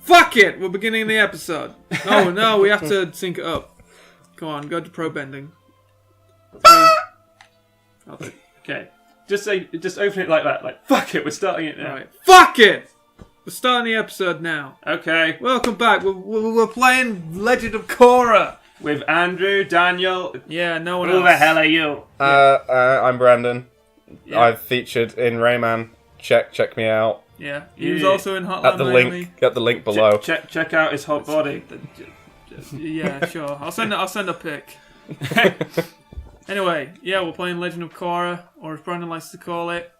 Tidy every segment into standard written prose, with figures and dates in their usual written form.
Fuck it! We're beginning the episode. No, we have to sync it up. Come on, go to pro bending. Okay. Just open it like that. Like, fuck it, we're starting it now. Right. Fuck it! We're starting the episode now. Okay. Welcome back. We're playing Legend of Korra. With Andrew, Daniel. Yeah, no one else. Who the hell are you? I'm Brandon. Yeah. I've featured in Rayman. Check me out. Yeah, he was also in Hotline At the Miami. At the link below. Check out his hot body. Yeah, sure. I'll send a pic. Anyway, yeah, we're playing Legend of Korra, or as Brandon likes to call it,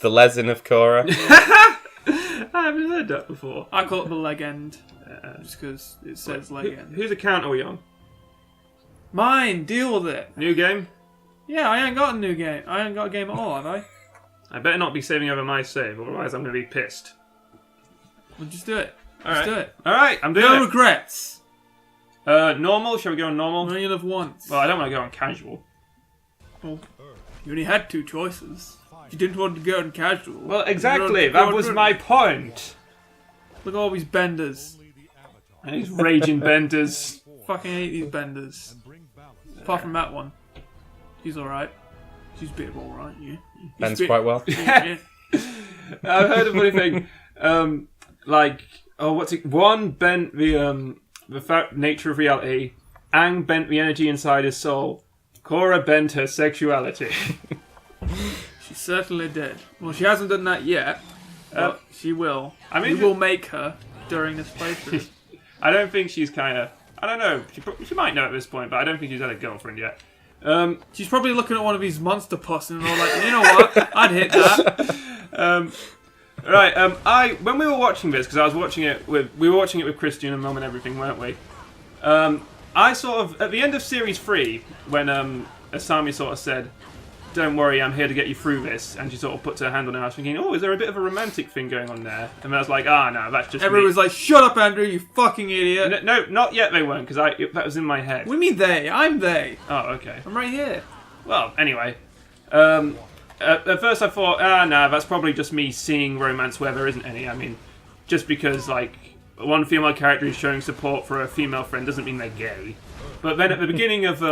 The Legend of Korra. I haven't heard that before. I call it the Legend, just because it says Legend. Whose account are we on? Mine. Deal with it. New game? Yeah, I ain't got a new game. I ain't got a game at all, have I? I better not be saving over my save, otherwise I'm going to be pissed. Well, just do it. Alright. Do it. Alright, I'm doing No it. regrets. Normal? Shall we go on normal? Only live once. Well, I don't want to go on casual. Well, you only had two choices. You didn't want to go on casual. Well, exactly. That was my point. Look at all these benders. And these raging benders. Fucking hate these benders. Apart from that one. She's alright. She's a bit of alright, yeah. Bends quite well. Yeah. I've heard a funny thing. One bent the nature of reality. Aang bent the energy inside his soul. Korra bent her sexuality. She certainly did. Well, she hasn't done that yet, but she will. I mean, we will make her during this playthrough. I don't think she's kind of... I don't know. She might know at this point, but I don't think she's had a girlfriend yet. She's probably looking at one of these monster puss and all like, you know what? I'd hit that. When we were watching this, because we were watching it with Christian and Mum and everything, weren't we? I sort of, at the end of Series 3, when Asami sort of said, "Don't worry, I'm here to get you through this," and she sort of puts her hand on her, I was thinking, oh, is there a bit of a romantic thing going on there? And I was like, no, that's just Everyone me. was like, shut up, Andrew, you fucking idiot. No, not yet they weren't, because that was in my head. What do you mean they? I'm they. Oh, okay. I'm right here. Well, anyway. At first I thought, that's probably just me seeing romance where there isn't any. I mean, just because, one female character is showing support for a female friend doesn't mean they're gay. But then at the beginning of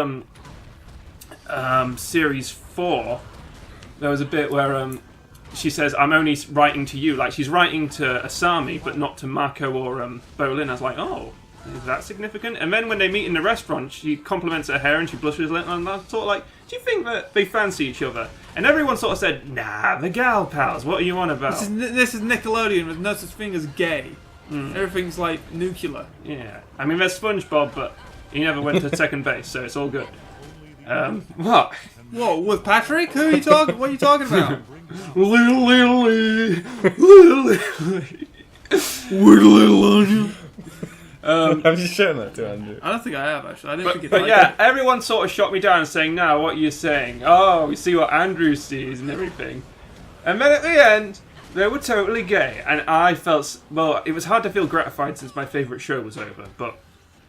Series 4, there was a bit where she says, "I'm only writing to you." Like, she's writing to Asami, but not to Mako or Bolin. I was like, oh, is that significant? And then when they meet in the restaurant, she compliments her hair and she blushes a little, and I was sort of like, do you think that they fancy each other? And everyone sort of said, nah, the gal pals, what are you on about? This is Nickelodeon with no such thing as gay. Everything's like nuclear. Yeah. I mean, there's SpongeBob, but he never went to second base, so it's all good. What? Whoa, with Patrick? Who are you talking? What are you talking about? Little Anya. Have you shown that to Andrew? I don't think I have, actually. I didn't think it's But like yeah, that. everyone sort of shot me down saying, now, what are you saying? Oh, we see what Andrew sees and everything. And then at the end, they were totally gay. And I felt, well, it was hard to feel gratified since my favourite show was over. But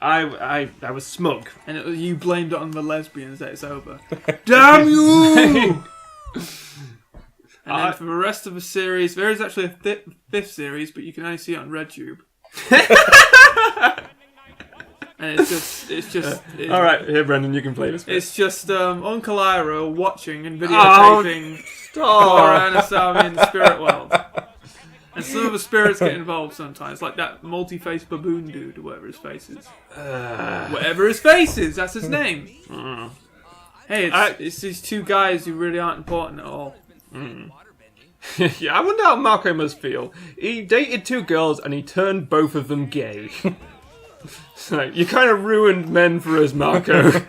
I was smug. And you blamed it on the lesbians that it's over. Damn you! And then for the rest of the series, there is actually a fifth series, but you can only see it on RedTube. And it's just. All right, here, Brendan, you can play this bit. It's just Uncle Ira watching and videotaping Korra and Asami in the spirit world. And some of the spirits get involved sometimes, like that multi-faced baboon dude, or whatever his face is. Whatever his face is, that's his name. Hey, it's these two guys who really aren't important at all. Yeah, I wonder how Marco must feel. He dated two girls and he turned both of them gay. So, you kind of ruined men for us, Marco.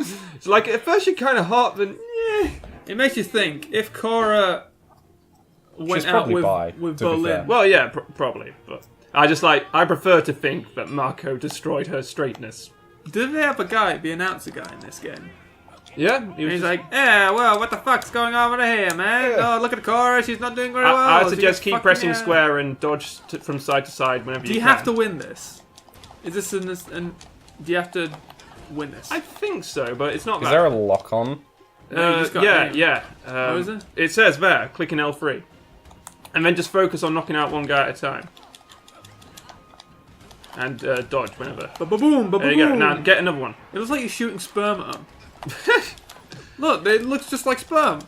It's like, at first you're kind of hot, then yeah. It makes you think, if Korra went out with Bolin... Well, yeah, probably. But I prefer to think that Marco destroyed her straightness. Did they have a guy, the announcer guy in this game? Yeah. He's like, yeah, well, what the fuck's going on over here, man? Yeah. Oh, look at Korra, she's not doing very well. I suggest keep pressing square and dodge from side to side whenever you can. Do you have to win this? Is this do you have to win this. I think so, but it's not Is that. there a lock on? No, you just got yeah, aim. yeah. Oh, is it? It says there, clicking L3. And then just focus on knocking out one guy at a time. And dodge whenever. Ba-ba-boom, There you go. ba-ba-boom. Now get another one. It looks like you're shooting sperm at them. Look, it looks just like sperm.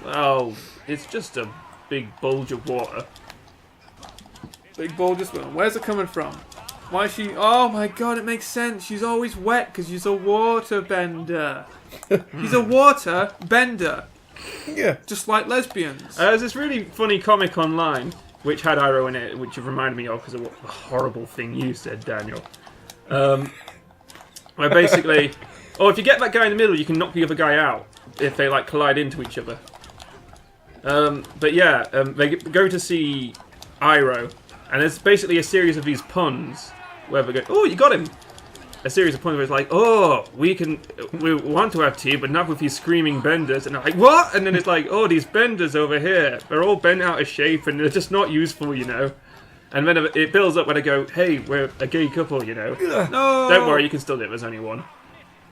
Oh, it's just a big bulge of water. Big bulge of sperm. Where's it coming from? Why is she... Oh my god, it makes sense. She's always wet because she's a water bender. He's a water bender. Yeah. Just like lesbians. There's this really funny comic online which had Iroh in it, which you reminded me of because of what a horrible thing you said, Daniel. Where basically, if you get that guy in the middle, you can knock the other guy out if they like collide into each other. But yeah, they go to see Iroh, and there's basically a series of these puns where they go, "Oh, you got him." A series of puns where it's like, "Oh, we want to have tea, but not with these screaming benders." And they're like, "What?" And then it's like, "Oh, these benders over here, they're all bent out of shape and they're just not useful, you know." And then it builds up when they go, "Hey, we're a gay couple, you know." No! Don't worry, you can still do it. There's only one.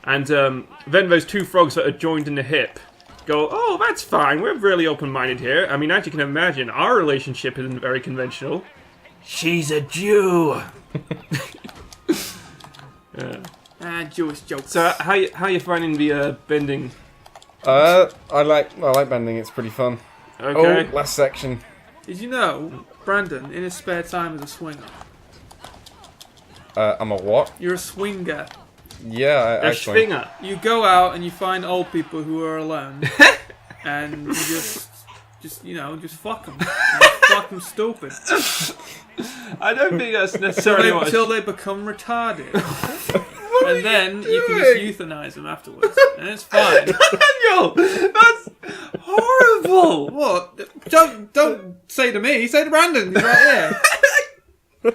And then those two frogs that are joined in the hip go, "Oh, that's fine. We're really open-minded here. I mean, as you can imagine, our relationship isn't very conventional. She's a Jew." Jewish jokes. So how you finding the bending? I like bending. It's pretty fun. Okay. Oh, last section. Did you know Brandon, in his spare time, is a swinger? I'm a what? You're a swinger. Yeah, A actually. schwinger. You go out and you find old people who are alone, and you just fuck them. Just fuck them stupid I don't think that's necessarily what. until they become retarded, and then you can just euthanize them afterwards, and it's fine. Daniel, that's horrible. What? Don't say to me. Say to Brandon. He's right here.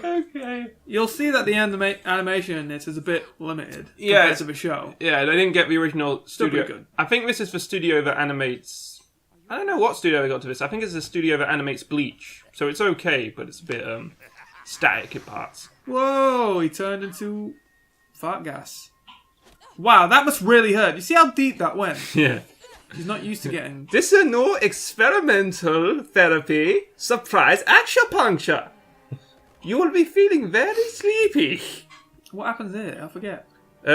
Okay. You'll see that the animation in this is a bit limited Yeah, compared to the show. Yeah, they didn't get the original studio. pretty good. I think this is the studio that animates. I don't know what studio they got to this. I think it's the studio that animates Bleach, so it's okay, but it's a bit static in parts. Whoa, he turned into fart gas. Wow, that must really hurt. You see how deep that went? Yeah. He's not used to getting... This is no experimental therapy. Surprise acupuncture. You will be feeling very sleepy. What happens here? I forget.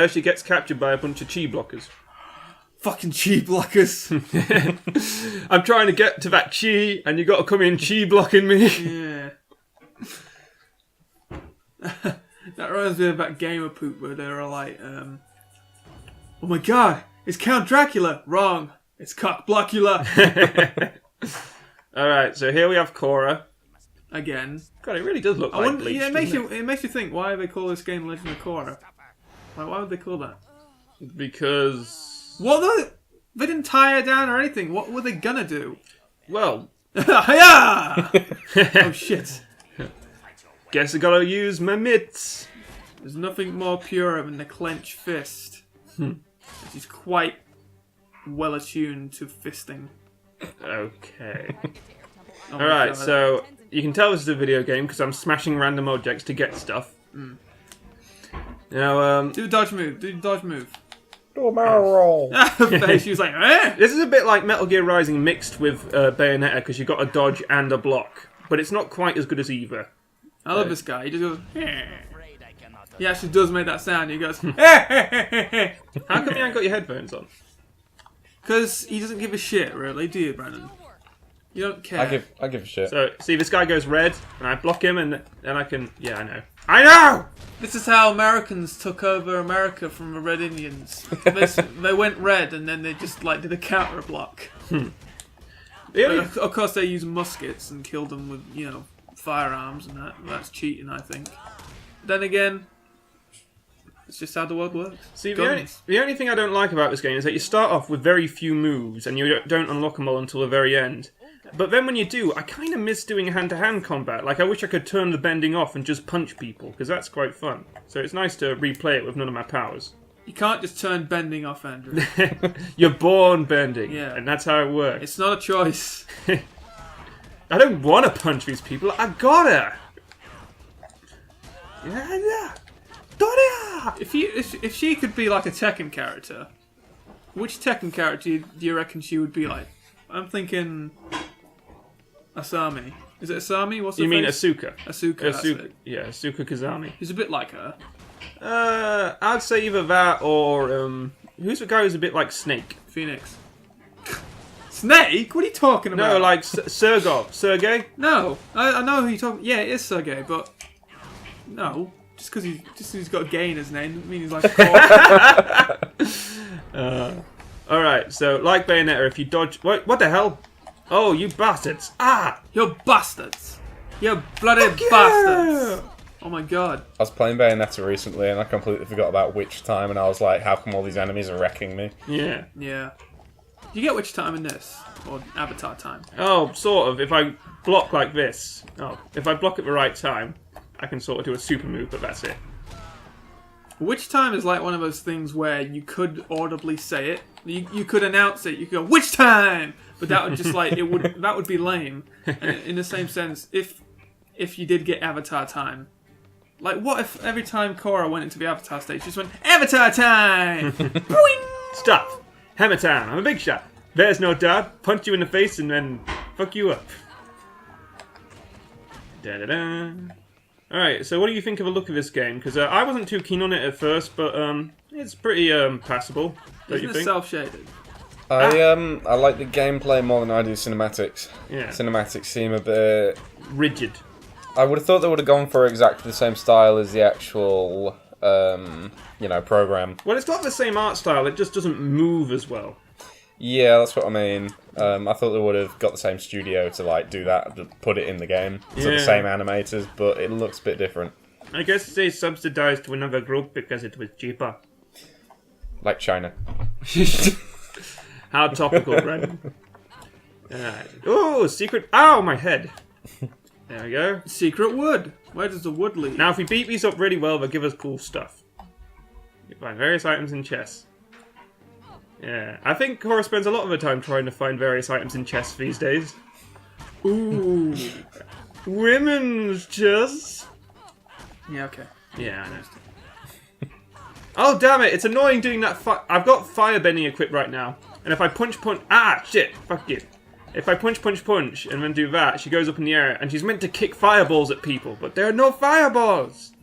She gets captured by a bunch of chi blockers. Fucking chi blockers. I'm trying to get to that chi, and you got to come in chi blocking me. Yeah. That reminds me of that game of poop where they were like, oh my god, it's Count Dracula. Wrong. It's Cock Blockula. Alright, so here we have Korra. Again. God, it really does look like Bleach, yeah, doesn't it makes you think, why do they call this game Legend of Korra? Like, why would they call that? Because... They didn't tie her down or anything. What were they gonna do? Well... Hiya! Oh shit. Guess I gotta use my mitts. There's nothing more pure than the clenched fist. She's quite well attuned to fisting. Okay. Oh my Alright, God. so you can tell this is a video game because I'm smashing random objects to get stuff. Now, Do the dodge move. Do the dodge move. Do a barrel roll. She was like, eh? this is a bit like Metal Gear Rising mixed with Bayonetta because you've got a dodge and a block. But it's not quite as good as either. I love this guy. He just goes, eh. He actually does make that sound. He goes, How come you ain't got your headphones on? because he doesn't give a shit, really, do you, Brandon? You don't care. I give a shit. So, see, this guy goes red, and I block him, and then I can... Yeah, I know. I know! This is how Americans took over America from the Red Indians. They went red, and then they just did a counter block. Of course, they used muskets and killed them with firearms and that. That's cheating, I think. Then again, it's just how the world works. See, the only thing I don't like about this game is that you start off with very few moves, and you don't unlock them all until the very end. But then when you do, I kind of miss doing hand-to-hand combat. Like, I wish I could turn the bending off and just punch people, because that's quite fun. So it's nice to replay it with none of my powers. You can't just turn bending off, Andrew. You're born bending, Yeah. and that's how it works. It's not a choice. I don't want to punch these people, I gotta! Yeah. If she could be like a Tekken character, which Tekken character do you reckon she would be like? I'm thinking Asami. Is it Asami? What's her You mean face? Asuka? Asuka. That's it. Yeah, Asuka Kazami. He's a bit like her. I'd say either that or who's the guy who's a bit like Snake? Phoenix. Snake? What are you talking about? No, like Sergey. No, I know who you're talking. Yeah, it is Sergey, but no, just because he's got gay in his name doesn't mean he's like. All right, so like Bayonetta, if you dodge, what the hell? Oh, you bastards! Ah, you bastards! You bloody bastards! Oh my god! I was playing Bayonetta recently, and I completely forgot about witch time, and I was like, "How come all these enemies are wrecking me?" Yeah. Yeah. Do you get witch time in this or Avatar time? Oh, sort of. If I block like this, if I block at the right time, I can sort of do a super move, but that's it. Witch time is like one of those things where you could audibly say it. You could announce it. You could go witch time, but that would just like that would be lame. In the same sense, if you did get Avatar time, like what if every time Korra went into the Avatar stage, she just went Avatar time? Boing! Stop! Hammer time! I'm a big shot. There's no doubt. Punch you in the face and then fuck you up. Da da da. Alright, so what do you think of the look of this game? Because I wasn't too keen on it at first, but it's pretty passable, don't you Isn't it think? self-shaded? I like the gameplay more than I do cinematics. Yeah. Cinematics seem a bit Rigid. I would have thought they would have gone for exactly the same style as the actual, program. Well, it's got the same art style, it just doesn't move as well. Yeah, that's what I mean. I thought they would have got the same studio to like do that, to put it in the game. So the same animators, but it looks a bit different. I guess they subsidized to another group because it was cheaper. Like China. How topical, right? Oh, secret... Ow, my head. There we go. Secret wood. Where does the wood lead? Now, if we beat these up really well, they'll give us cool stuff. You find various items in chests. Yeah, I think Korra spends a lot of her time trying to find various items in chests these days. Ooh. Women's chests. Yeah, okay. Yeah, I know. Oh, damn it, it's annoying doing that I've got firebending equipped right now. And if I punch... Ah, shit, fuck you. If I punch, and then do that, she goes up in the air, and she's meant to kick fireballs at people, but there are no fireballs!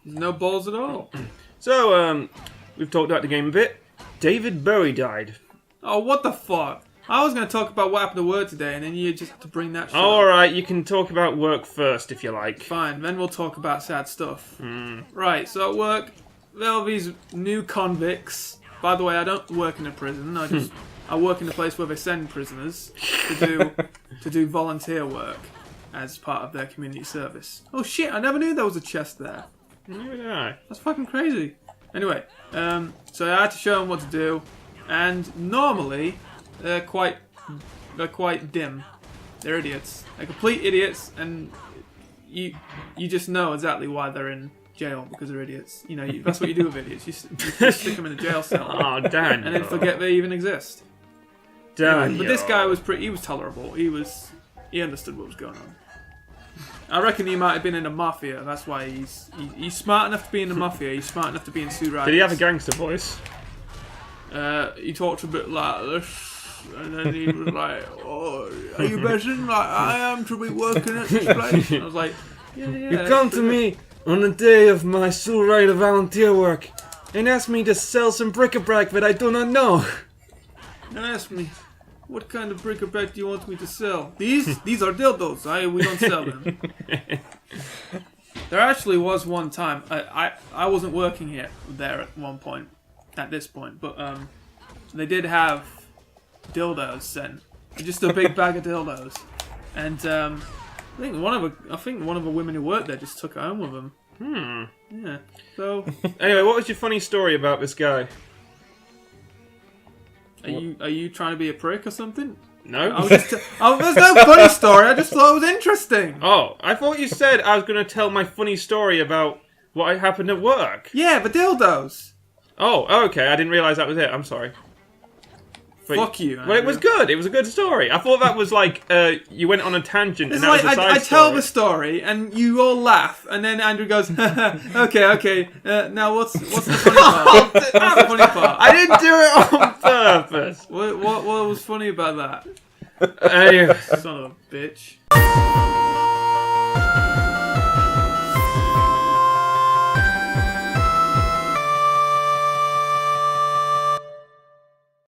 There's no balls at all. So, we've talked about the game a bit. David Bowie died. Oh, what the fuck? I was going to talk about what happened to work today, and then you just have to bring that shit up. Alright, you can talk about work first, if you like. Fine, then we'll talk about sad stuff. Right, so at work, there are these new convicts. By the way, I don't work in a prison, I work in a place where they send prisoners to do volunteer work as part of their community service. Oh shit, I never knew there was a chest there. Neither did I. That's fucking crazy. Anyway, so I had to show them what to do, and normally they're quite dim. They're idiots. They're complete idiots, and you just know exactly why they're in jail, because they're idiots. You know, that's what you do with idiots. You stick them in a jail cell. Oh, damn. And then forget they even exist. Damn. But this guy was he was tolerable. He understood what was going on. I reckon he might have been in the mafia. That's why he's smart enough to be in the mafia. He's smart enough to be in Sue Riders. Did he have a gangster voice? He talked a bit like this, and then he was like, "Oh, are you betting like I am to be working at this place?" And I was like, "Yeah." You come to me on the day of my Sue Rider volunteer work and ask me to sell some bric-a-brac that I do not know. And ask me, what kind of bric-a-brac do you want me to sell? These are dildos. We don't sell them. There actually was one time, I wasn't working there at one point, at this point, but they did have dildos sent. Just a big bag of dildos. And I think one of the women who worked there just took it home with them. Yeah. So Anyway, what was your funny story about this guy? Are you trying to be a prick or something? No. There's no funny story. I just thought it was interesting. Oh, I thought you said I was going to tell my funny story about what happened at work. Yeah, the dildos. Oh, okay. I didn't realise that was it. I'm sorry. Fuck you. Well, it was good. It was a good story. I thought that was like you went on a tangent It's and that like was a side I tell story. the story and you all laugh, and then Andrew goes, "Okay. Now what's the funny part? What's the funny part? I didn't do it on purpose. What was funny about that? Anyway. Son of a bitch."